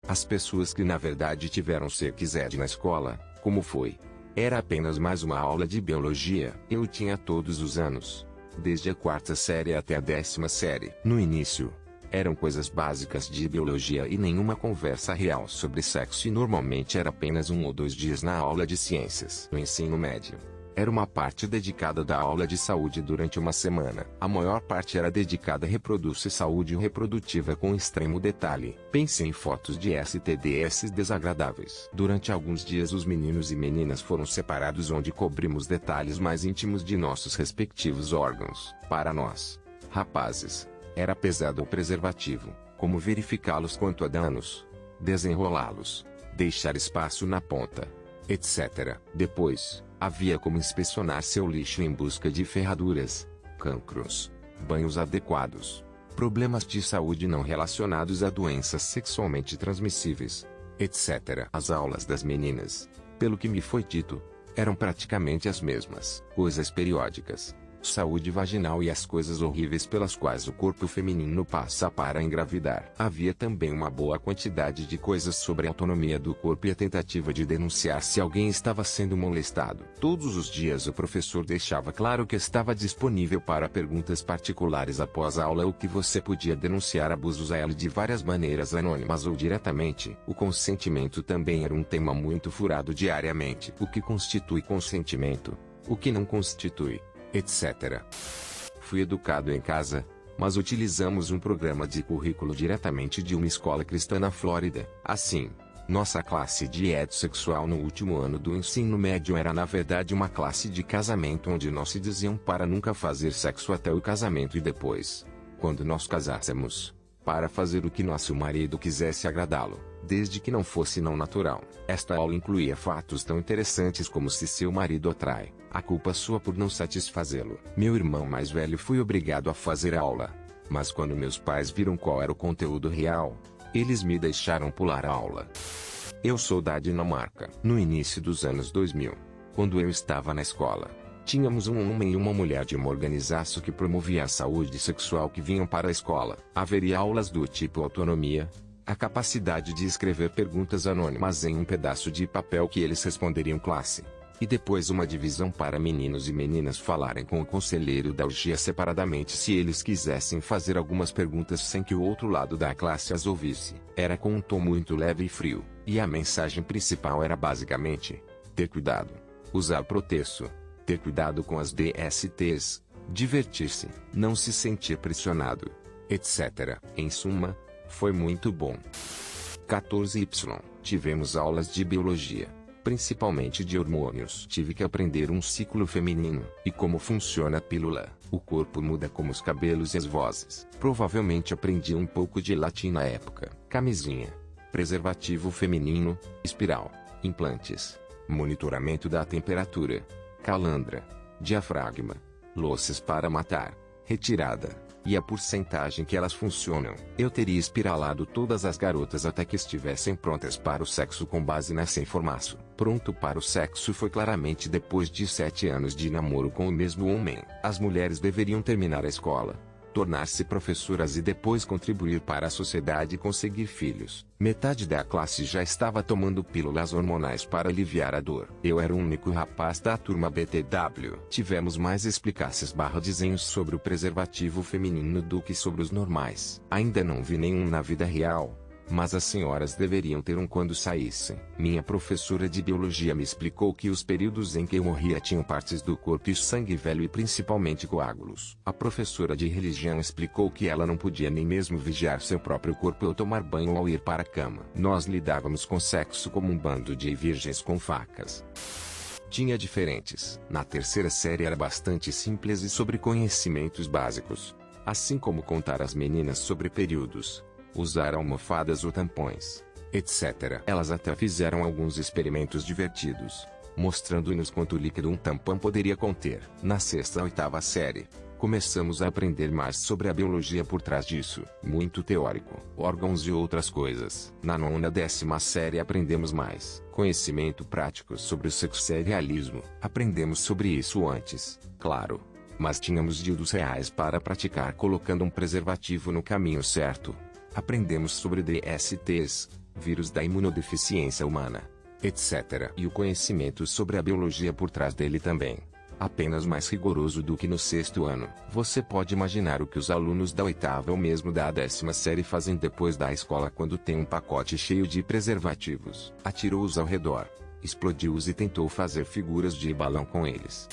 As pessoas que na verdade tiveram sex ed na escola, como foi? Era apenas mais uma aula de biologia. Eu tinha todos os anos, desde a 4ª série até a 10ª série. No início, eram coisas básicas de biologia e nenhuma conversa real sobre sexo, e normalmente era apenas 1 ou 2 dias na aula de ciências. No ensino médio, era uma parte dedicada da aula de saúde durante uma semana. A maior parte era dedicada a reproduzir saúde reprodutiva com extremo detalhe. Pense em fotos de STDs desagradáveis. Durante alguns dias os meninos e meninas foram separados, onde cobrimos detalhes mais íntimos de nossos respectivos órgãos. Para nós, rapazes, era pesado o preservativo, como verificá-los quanto a danos, desenrolá-los, deixar espaço na ponta, etc. Depois, havia como inspecionar seu lixo em busca de ferraduras, cancros, banhos adequados, problemas de saúde não relacionados a doenças sexualmente transmissíveis, etc. As aulas das meninas, pelo que me foi dito, eram praticamente as mesmas. Coisas periódicas, saúde vaginal e as coisas horríveis pelas quais o corpo feminino passa para engravidar. Havia também uma boa quantidade de coisas sobre a autonomia do corpo e a tentativa de denunciar se alguém estava sendo molestado. Todos os dias o professor deixava claro que estava disponível para perguntas particulares após a aula, ou que você podia denunciar abusos a ele de várias maneiras, anônimas ou diretamente. O consentimento também era um tema muito furado diariamente. O que constitui consentimento? O que não constitui? Etc. Fui educado em casa, mas utilizamos um programa de currículo diretamente de uma escola cristã na Flórida. Assim, nossa classe de ed sexual no último ano do ensino médio era na verdade uma classe de casamento, onde nós se diziam para nunca fazer sexo até o casamento e depois, quando nós casássemos, para fazer o que nosso marido quisesse agradá-lo, desde que não fosse não natural. Esta aula incluía fatos tão interessantes como: se seu marido atrai, a culpa sua por não satisfazê-lo. Meu irmão mais velho foi obrigado a fazer a aula, mas quando meus pais viram qual era o conteúdo real, eles me deixaram pular a aula. Eu sou da Dinamarca. No início dos anos 2000, quando eu estava na escola, tínhamos um homem e uma mulher de uma organização que promovia a saúde sexual que vinham para a escola. Haveria aulas do tipo autonomia, a capacidade de escrever perguntas anônimas em um pedaço de papel que eles responderiam classe, e depois uma divisão para meninos e meninas falarem com o conselheiro da orgia separadamente se eles quisessem fazer algumas perguntas sem que o outro lado da classe as ouvisse. Era com um tom muito leve e frio, e a mensagem principal era basicamente: ter cuidado, usar proteção, ter cuidado com as DSTs, divertir-se, não se sentir pressionado, etc. Em suma, foi muito bom. 14Y. Tivemos aulas de biologia, principalmente de hormônios. Tive que aprender um ciclo feminino, e como funciona a pílula. O corpo muda como os cabelos e as vozes. Provavelmente aprendi um pouco de latim na época. Camisinha, preservativo feminino, espiral, implantes, monitoramento da temperatura, calandra, diafragma, louças para matar, retirada, e a porcentagem que elas funcionam. Eu teria espiralado todas as garotas até que estivessem prontas para o sexo com base nessa informação. Pronto para o sexo foi claramente depois de 7 anos de namoro com o mesmo homem. As mulheres deveriam terminar a escola, tornar-se professoras e depois contribuir para a sociedade e conseguir filhos. Metade da classe já estava tomando pílulas hormonais para aliviar a dor. Eu era o único rapaz da turma BTW. Tivemos mais explicações/desenhos sobre o preservativo feminino do que sobre os normais. Ainda não vi nenhum na vida real, mas as senhoras deveriam ter um quando saíssem. Minha professora de biologia me explicou que os períodos em que eu morria tinham partes do corpo e sangue velho e principalmente coágulos. A professora de religião explicou que ela não podia nem mesmo vigiar seu próprio corpo ou tomar banho ao ir para a cama. Nós lidávamos com sexo como um bando de virgens com facas. Tinha diferentes. Na 3ª série era bastante simples e sobre conhecimentos básicos, assim como contar às meninas sobre períodos, usar almofadas ou tampões, etc. Elas até fizeram alguns experimentos divertidos, mostrando-nos quanto líquido um tampão poderia conter. Na 6ª e 8ª série, começamos a aprender mais sobre a biologia por trás disso, muito teórico, órgãos e outras coisas. Na 9ª e 10ª série aprendemos mais conhecimento prático sobre o sexualismo. Aprendemos sobre isso antes, claro, mas tínhamos dildos reais para praticar colocando um preservativo no caminho certo. Aprendemos sobre DSTs, vírus da imunodeficiência humana, etc. E o conhecimento sobre a biologia por trás dele também. Apenas mais rigoroso do que no 6º ano. Você pode imaginar o que os alunos da 8ª ou mesmo da 10ª série fazem depois da escola quando tem um pacote cheio de preservativos. Atirou-os ao redor, explodiu-os e tentou fazer figuras de balão com eles.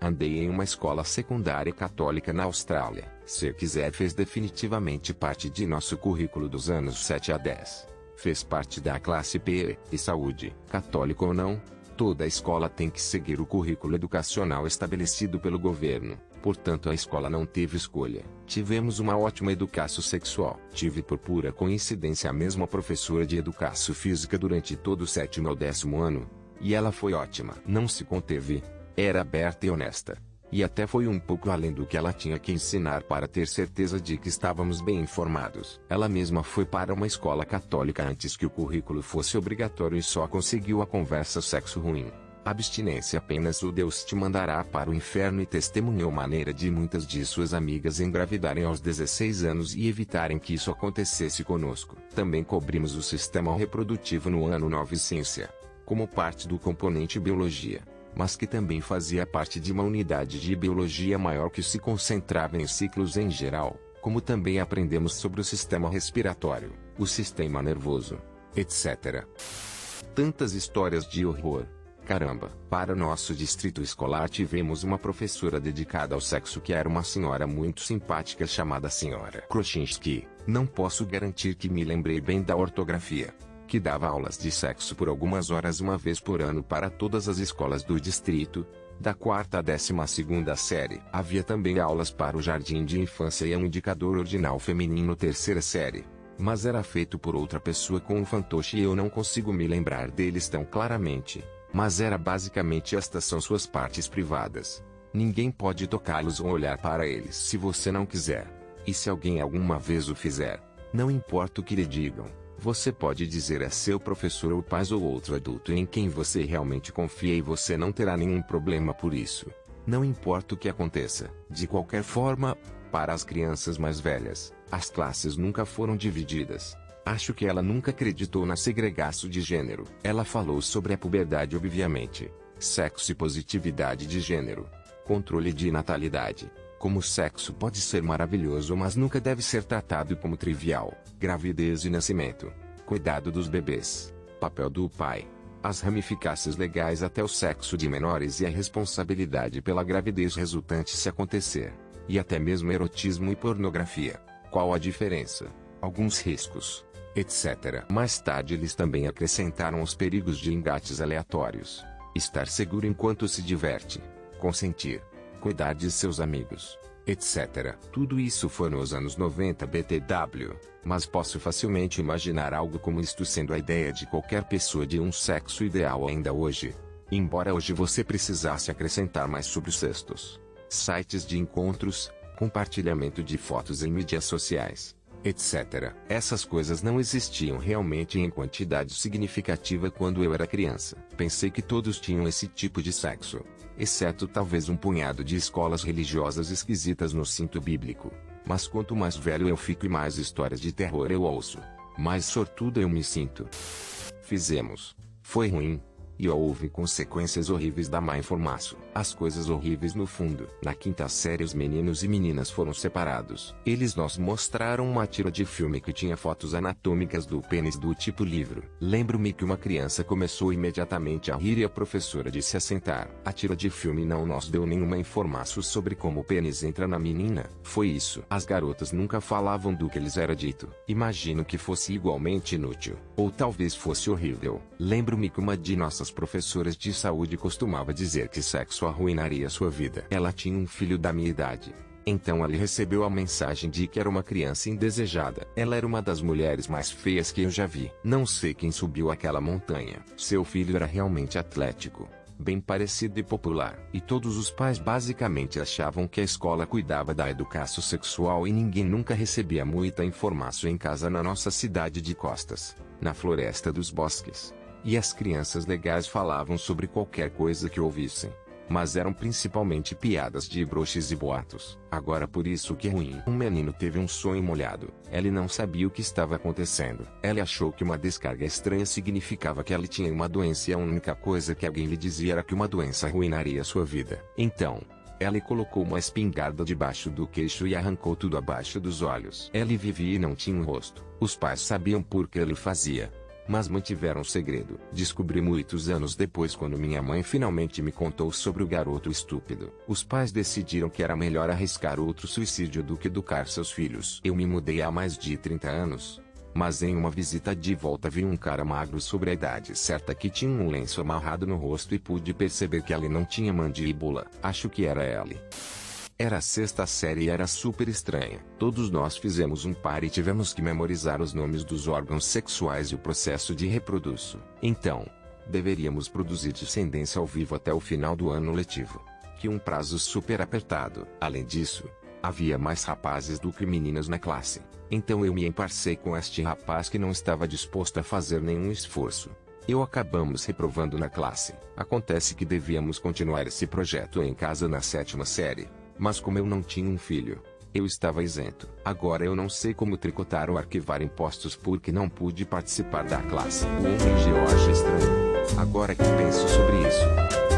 Andei em uma escola secundária católica na Austrália. Ser quiser fez definitivamente parte de nosso currículo dos anos 7 a 10. Fez parte da classe P e saúde. Católico ou não, toda escola tem que seguir o currículo educacional estabelecido pelo governo. Portanto, a escola não teve escolha. Tivemos uma ótima educação sexual. Tive por pura coincidência a mesma professora de educação física durante todo o 7º ao 10º ano. E ela foi ótima. Não se conteve. Era aberta e honesta. E até foi um pouco além do que ela tinha que ensinar para ter certeza de que estávamos bem informados. Ela mesma foi para uma escola católica antes que o currículo fosse obrigatório e só conseguiu a conversa sexo ruim. Abstinência apenas o Deus te mandará para o inferno e testemunhou maneira de muitas de suas amigas engravidarem aos 16 anos e evitarem que isso acontecesse conosco. Também cobrimos o sistema reprodutivo no ano 9 ciência, como parte do componente biologia, mas que também fazia parte de uma unidade de biologia maior que se concentrava em ciclos em geral, como também aprendemos sobre o sistema respiratório, o sistema nervoso, etc. Tantas histórias de horror. Caramba! Para nosso distrito escolar tivemos uma professora dedicada ao sexo que era uma senhora muito simpática chamada Senhora Krochinski. Não posso garantir que me lembrei bem da ortografia, que dava aulas de sexo por algumas horas uma vez por ano para todas as escolas do distrito, da 4ª à 12ª série. Havia também aulas para o jardim de infância e um indicador ordinal feminino 3ª série, mas era feito por outra pessoa com um fantoche e eu não consigo me lembrar deles tão claramente. Mas era basicamente estas são suas partes privadas. Ninguém pode tocá-los ou olhar para eles se você não quiser. E se alguém alguma vez o fizer, não importa o que lhe digam, você pode dizer a seu professor ou pais ou outro adulto em quem você realmente confia e você não terá nenhum problema por isso. Não importa o que aconteça. De qualquer forma, para as crianças mais velhas, as classes nunca foram divididas. Acho que ela nunca acreditou na segregação de gênero. Ela falou sobre a puberdade obviamente, sexo e positividade de gênero, controle de natalidade, como o sexo pode ser maravilhoso mas nunca deve ser tratado como trivial, gravidez e nascimento, cuidado dos bebês, papel do pai, as ramificações legais até o sexo de menores e a responsabilidade pela gravidez resultante se acontecer, e até mesmo erotismo e pornografia. Qual a diferença? Alguns riscos, etc. Mais tarde eles também acrescentaram os perigos de engates aleatórios, estar seguro enquanto se diverte, consentir, cuidar de seus amigos, etc. Tudo isso foi nos anos 90 BTW, mas posso facilmente imaginar algo como isto sendo a ideia de qualquer pessoa de um sexo ideal ainda hoje. Embora hoje você precisasse acrescentar mais sobre os cestos, sites de encontros, compartilhamento de fotos em mídias sociais, etc. Essas coisas não existiam realmente em quantidade significativa quando eu era criança. Pensei que todos tinham esse tipo de sexo, exceto talvez um punhado de escolas religiosas esquisitas no cinto bíblico. Mas quanto mais velho eu fico e mais histórias de terror eu ouço, mais sortudo eu me sinto. Fizemos. Foi ruim. E houve consequências horríveis da má informação. As coisas horríveis no fundo. Na 5ª série os meninos e meninas foram separados. Eles nos mostraram uma tira de filme que tinha fotos anatômicas do pênis do tipo livro. Lembro-me que uma criança começou imediatamente a rir e a professora disse a sentar. A tira de filme não nos deu nenhuma informação sobre como o pênis entra na menina. Foi isso. As garotas nunca falavam do que lhes era dito. Imagino que fosse igualmente inútil. Ou talvez fosse horrível. Lembro-me que uma de nossas professoras de saúde costumava dizer que sexo arruinaria sua vida. Ela tinha um filho da minha idade. Então ela recebeu a mensagem de que era uma criança indesejada. Ela era uma das mulheres mais feias que eu já vi. Não sei quem subiu aquela montanha. Seu filho era realmente atlético, bem parecido e popular. E todos os pais basicamente achavam que a escola cuidava da educação sexual e ninguém nunca recebia muita informação em casa na nossa cidade de Costas, na Floresta dos Bosques. E as crianças legais falavam sobre qualquer coisa que ouvissem. Mas eram principalmente piadas de broches e boatos. Agora por isso que é ruim. Um menino teve um sonho molhado. Ele não sabia o que estava acontecendo. Ele achou que uma descarga estranha significava que ele tinha uma doença e a única coisa que alguém lhe dizia era que uma doença arruinaria sua vida. Então, ele colocou uma espingarda debaixo do queixo e arrancou tudo abaixo dos olhos. Ele vivia e não tinha um rosto. Os pais sabiam por que ele fazia, mas mantiveram o segredo. Descobri muitos anos depois quando minha mãe finalmente me contou sobre o garoto estúpido. Os pais decidiram que era melhor arriscar outro suicídio do que educar seus filhos. Eu me mudei há mais de 30 anos. Mas em uma visita de volta vi um cara magro sobre a idade certa que tinha um lenço amarrado no rosto e pude perceber que ele não tinha mandíbula. Acho que era ele. Era a sexta série e era super estranha. Todos nós fizemos um par e tivemos que memorizar os nomes dos órgãos sexuais e o processo de reprodução. Então, deveríamos produzir descendência ao vivo até o final do ano letivo. Que um prazo super apertado. Além disso, havia mais rapazes do que meninas na classe. Então eu me emparcei com este rapaz que não estava disposto a fazer nenhum esforço. Acabamos reprovando na classe. Acontece que devíamos continuar esse projeto em casa na sétima série. Mas como eu não tinha um filho, eu estava isento. Agora eu não sei como tricotar ou arquivar impostos porque não pude participar da classe. O ONG acha estranho. Agora que penso sobre isso,